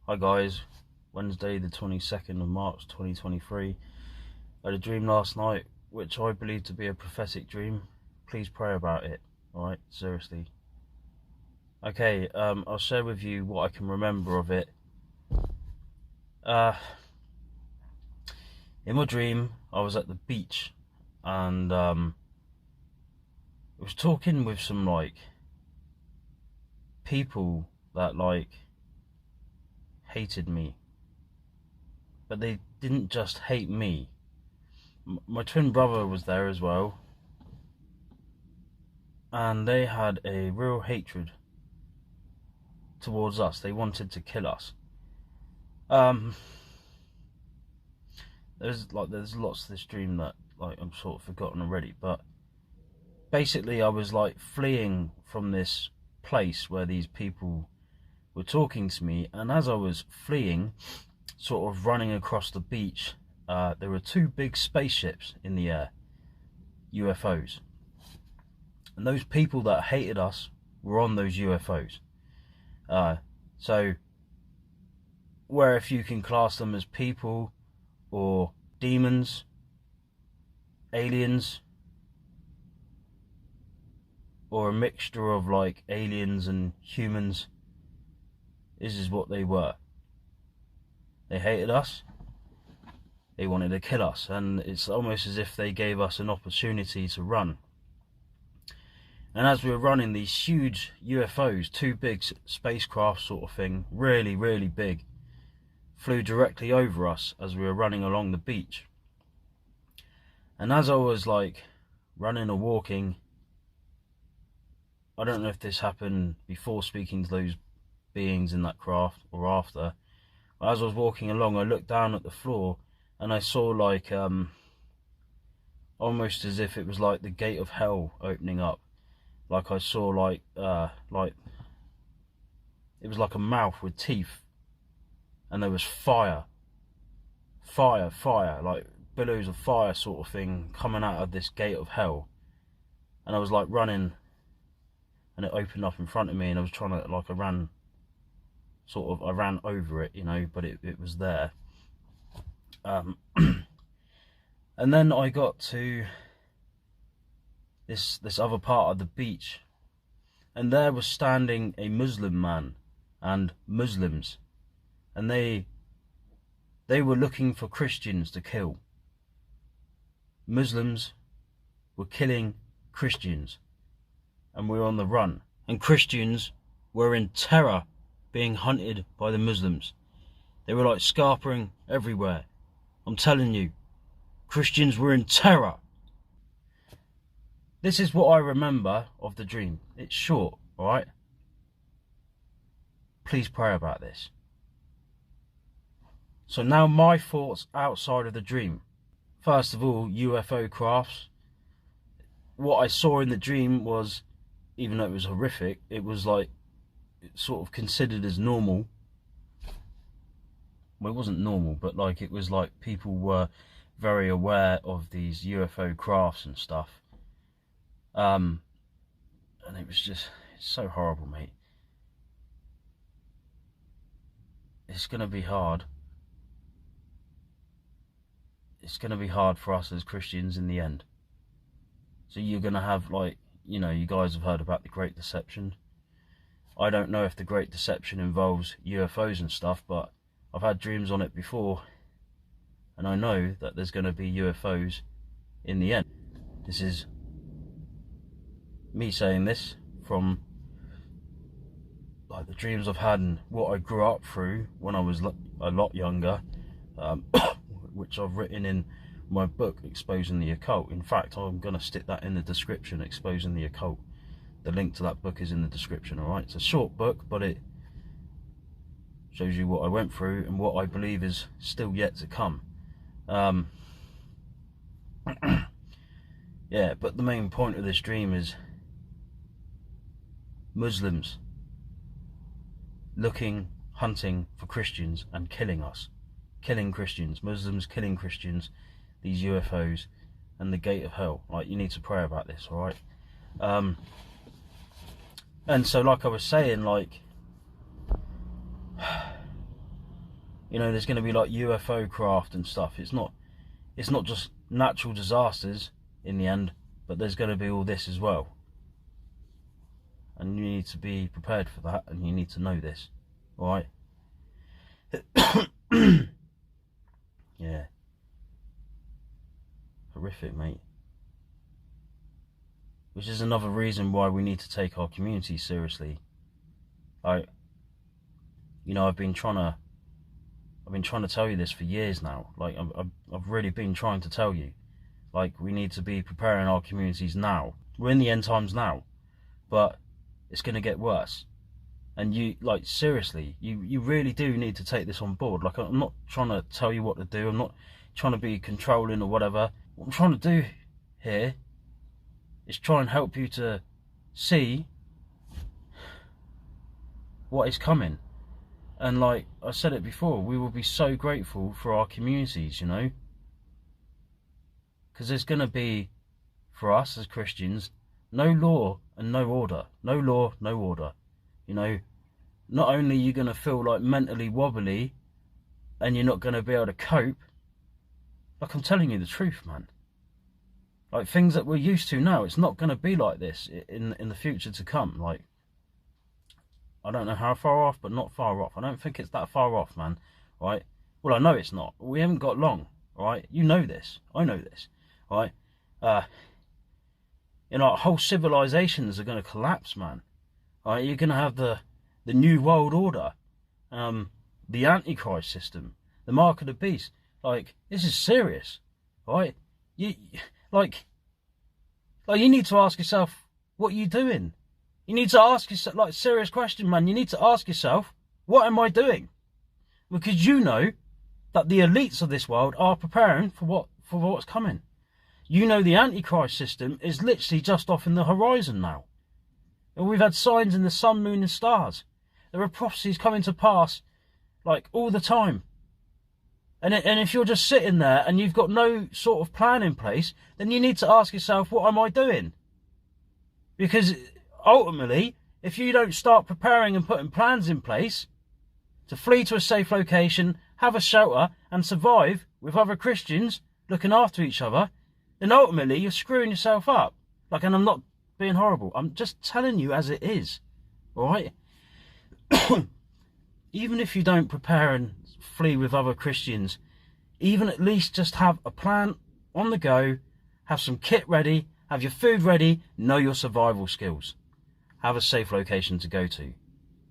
Hi guys, Wednesday the 22nd of March 2023. I had a dream last night which I believe to be a prophetic dream. Please pray about it, alright? Seriously. Okay, I'll share with you what I can remember of it. In my dream, I was at the beach and I was talking with some people that hated me. But they didn't just hate me. My twin brother was there as well, and they had a real hatred towards us. They wanted to kill us. There's lots of this dream that I'm sort of forgotten already, but basically I was fleeing from this place where these people were talking to me, and as I was fleeing, sort of running across the beach, there were two big spaceships in the air, UFOs, and those people that hated us were on those UFOs. So where if you can class them as people or demons, aliens, or a mixture of aliens and humans, this is what they were. They hated us. They wanted to kill us, and it's almost as if they gave us an opportunity to run. And as we were running, these huge UFOs, two big spacecraft sort of thing, really, really big, flew directly over us as we were running along the beach. And as I was running or walking, I don't know if this happened before speaking to those beings in that craft or after, but as I was walking along, I looked down at the floor and I saw almost as if it was the gate of hell opening up. I saw it was like a mouth with teeth, and there was fire, like billows of fire sort of thing coming out of this gate of hell. And I was running, and it opened up in front of me, and I was trying to I ran over it, but it was there. And then I got to this other part of the beach, and there was standing a Muslim man and Muslims, and they were looking for Christians to kill. Muslims were killing Christians, and we were on the run, and Christians were in terror being hunted by the Muslims. They were scarpering everywhere. I'm telling you, Christians were in terror. This is what I remember of the dream. It's short, alright? Please pray about this. So now my thoughts outside of the dream. First of all, UFO crafts. What I saw in the dream was, even though it was horrific, it was sort of considered as normal. Well, it wasn't normal, but it was people were very aware of these UFO crafts and stuff. And it was it's so horrible, mate. It's gonna be hard. It's gonna be hard for us as Christians in the end. So you're gonna have you guys have heard about the Great Deception. I don't know if the Great Deception involves UFOs and stuff, but I've had dreams on it before, and I know that there's going to be UFOs in the end. This is me saying this from the dreams I've had and what I grew up through when I was a lot younger, which I've written in my book, Exposing the Occult. In fact, I'm going to stick that in the description, Exposing the Occult. The link to that book is in the description, alright? It's a short book, but it shows you what I went through and what I believe is still yet to come. Yeah, but the main point of this dream is Muslims hunting for Christians and killing us. Killing Christians, Muslims killing Christians, these UFOs, and the gate of hell. You need to pray about this, alright? And so I was saying, You know, there's going to be like UFO craft and stuff. It's not just natural disasters in the end, but there's going to be all this as well. And you need to be prepared for that, and you need to know this, alright? Yeah. Horrific, mate. Which is another reason why we need to take our community seriously. Like, you know, I've been trying to tell you this for years now. Like, I've really been trying to tell you. Like, we need to be preparing our communities now. We're in the end times now, but it's going to get worse. And you, like, seriously, you really do need to take this on board. Like, I'm not trying to tell you what to do. I'm not trying to be controlling or whatever. What I'm trying to do here is try and help you to see what is coming. And like I said it before, we will be so grateful for our communities, you know. Because there's going to be, for us as Christians, no law and no order. No law, no order. You know, not only are you going to feel like mentally wobbly and you're not going to be able to cope, like, I'm telling you the truth, man. Like, things that we're used to now, it's not going to be like this in the future to come. Like, I don't know how far off, but not far off. I don't think it's that far off, man. Right? Well, I know it's not. We haven't got long. Right? You know this. I know this. Right? You know, whole civilizations are going to collapse, man. Right? You're going to have the New World Order, the Antichrist system, the Mark of the Beast. Like, this is serious. Right? You need to ask yourself, what are you doing? You need to ask yourself, like, serious question, man. You need to ask yourself, what am I doing? Because you know that the elites of this world are preparing for what's coming. You know the Antichrist system is literally just off in the horizon now. And we've had signs in the sun, moon and stars. There are prophecies coming to pass, like, all the time. And if you're just sitting there and you've got no sort of plan in place, then you need to ask yourself, what am I doing? Because ultimately, if you don't start preparing and putting plans in place to flee to a safe location, have a shelter and survive with other Christians looking after each other, then ultimately you're screwing yourself up. Like, and I'm not being horrible. I'm just telling you as it is. Alright? Even if you don't prepare and flee with other Christians, even at least just have a plan on the go, have some kit ready, have your food ready, know your survival skills. Have a safe location to go to. Do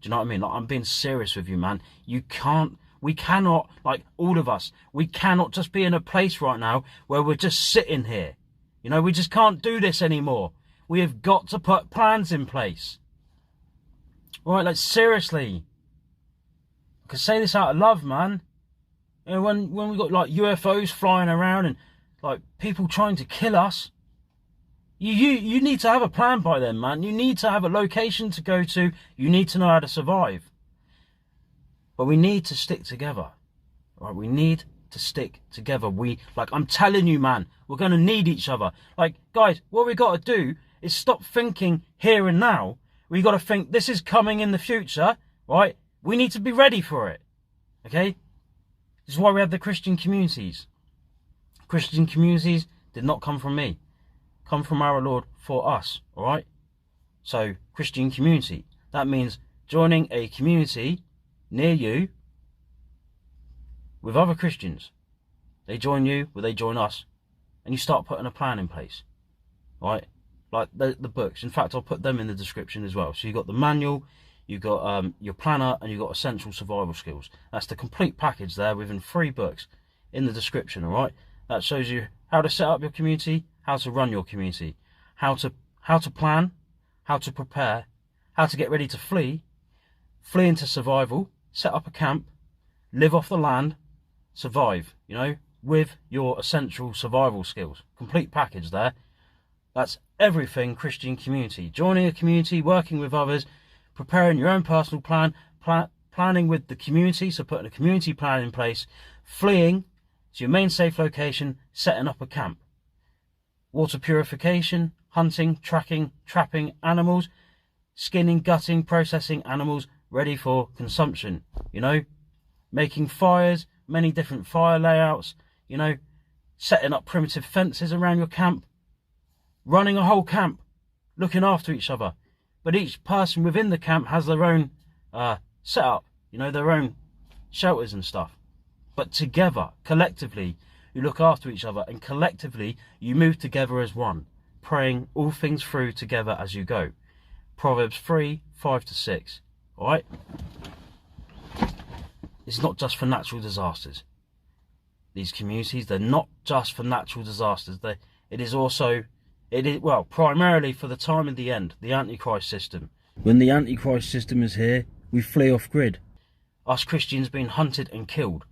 you know what I mean? Like, I'm being serious with you, man. We cannot, like, all of us, we cannot just be in a place right now where we're just sitting here. You know, we just can't do this anymore. We have got to put plans in place. Right, like, seriously. I can say this out of love, man. You know, when we got, like, UFOs flying around and, like, people trying to kill us, you need to have a plan by then, man. You need to have a location to go to. You need to know how to survive. But we need to stick together. Right? We need to stick together. Like, I'm telling you, man, we're going to need each other. Like, guys, what we got to do is stop thinking here and now. We got to think this is coming in the future, right? We need to be ready for it. Okay? This is why we have the Christian communities. Christian communities did not come from me. Come from our Lord for us, alright? So, Christian community. That means joining a community near you with other Christians. They join you, or they join us, and you start putting a plan in place. Alright? Like the books. In fact, I'll put them in the description as well. So you've got the manual, you've got your planner, and you've got essential survival skills. That's the complete package there within 3 books in the description, alright? That shows you how to set up your community, how to run your community, how to plan, how to prepare, how to get ready to flee into survival, set up a camp, live off the land, survive, you know, with your essential survival skills. Complete package there. That's everything Christian community. Joining a community, working with others, preparing your own personal plan, planning with the community, so putting a community plan in place, fleeing to your main safe location, setting up a camp. Water purification, hunting, tracking, trapping animals, skinning, gutting, processing animals ready for consumption. You know, making fires, many different fire layouts, you know, setting up primitive fences around your camp, running a whole camp, looking after each other. But each person within the camp has their own setup, you know, their own shelters and stuff. But together, collectively, you look after each other, and collectively you move together as one, praying all things through together as you go. Proverbs 3:5-6. Alright? It's not just for natural disasters. These communities, they're not just for natural disasters. It is primarily for the time of the end, the Antichrist system. When the Antichrist system is here, we flee off grid. Us Christians being hunted and killed.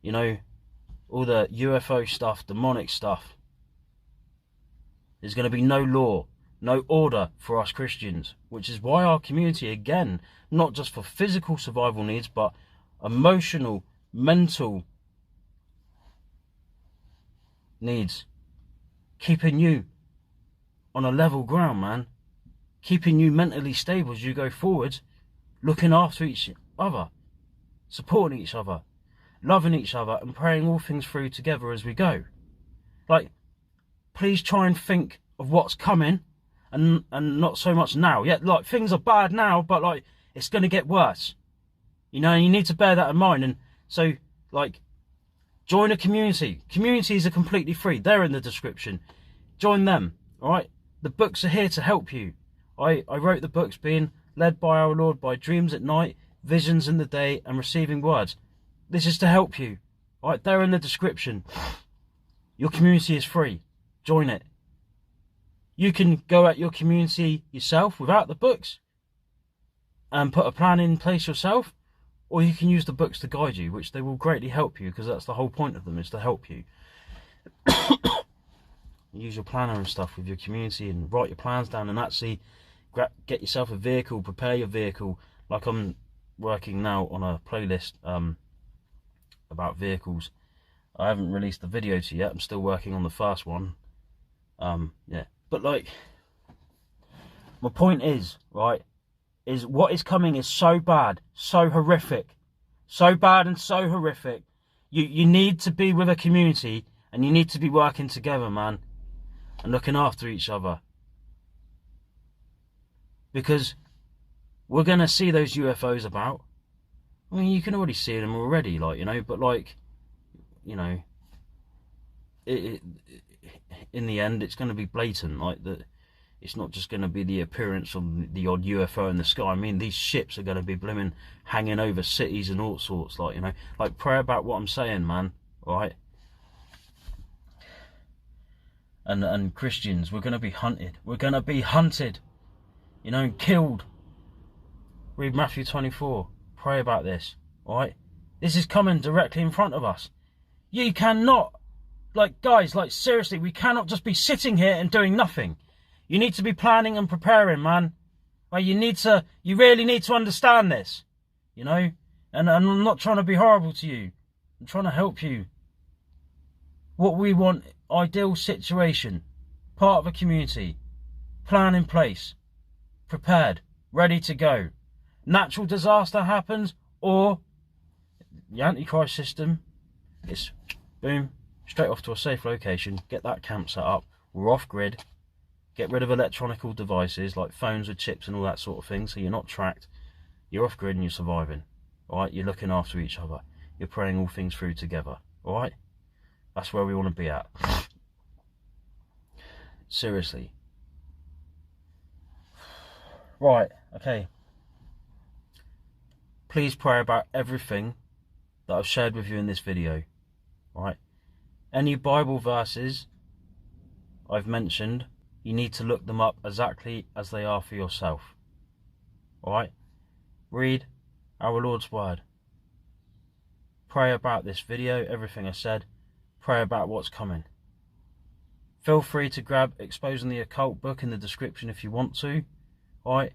You know, all the UFO stuff, demonic stuff. There's going to be no law, no order for us Christians, which is why our community, again, not just for physical survival needs, but emotional, mental needs, keeping you on a level ground, man, keeping you mentally stable as you go forward, looking after each other, supporting each other, loving each other, and praying all things through together as we go. Like, please try and think of what's coming, and not so much now. Yeah, like, things are bad now, but like, it's going to get worse. You know, and you need to bear that in mind. And so, like, join a community. Communities are completely free. They're in the description. Join them, all right? The books are here to help you. I wrote the books being led by our Lord by dreams at night, visions in the day, and receiving words. This is to help you, all right? They're in the description. Your community is free. Join it. You can go at your community yourself without the books and put a plan in place yourself, or you can use the books to guide you, which they will greatly help you, because that's the whole point of them, is to help you. Use your planner and stuff with your community and write your plans down, and actually get yourself a vehicle, prepare your vehicle. Like, I'm working now on a playlist about vehicles. I haven't released the video to yet. I'm still working on the first one. Yeah, but like, my point is, right, is what is coming is so bad, so horrific, so bad and so horrific. You need to be with a community, and you need to be working together, man, and looking after each other, because we're gonna see those UFOs about. I mean, you can already see them already, like, you know, but like, you know, in the end, it's going to be blatant. Like, that, it's not just going to be the appearance of the odd UFO in the sky. I mean, these ships are going to be blooming hanging over cities and all sorts. Like, you know, like, pray about what I'm saying, man. All right. And Christians, we're going to be hunted. We're going to be hunted. You know, and killed. Read Matthew 24. Pray about this. All right. This is coming directly in front of us. You cannot. Like, guys, like, seriously, we cannot just be sitting here and doing nothing. You need to be planning and preparing, man. Like, you really need to understand this, you know? And I'm not trying to be horrible to you. I'm trying to help you. What we want, ideal situation, part of a community, plan in place, prepared, ready to go. Natural disaster happens, or the Antichrist system, it's boom, straight off to a safe location, get that camp set up, we're off grid, get rid of electronical devices like phones with chips and all that sort of thing, so you're not tracked, you're off grid and you're surviving, alright? You're looking after each other, you're praying all things through together, alright? That's where we want to be at. Seriously. Right, okay. Please pray about everything that I've shared with you in this video, alright? Any Bible verses I've mentioned, you need to look them up exactly as they are for yourself. Alright? Read our Lord's Word. Pray about this video, everything I said. Pray about what's coming. Feel free to grab Exposing the Occult book in the description if you want to. Alright?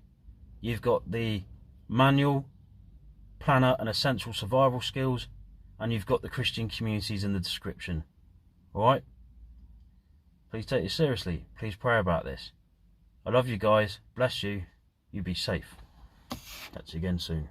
You've got the manual, planner and essential survival skills, and you've got the Christian communities in the description. Alright? Please take it seriously. Please pray about this. I love you guys. Bless you. You be safe. Catch you again soon.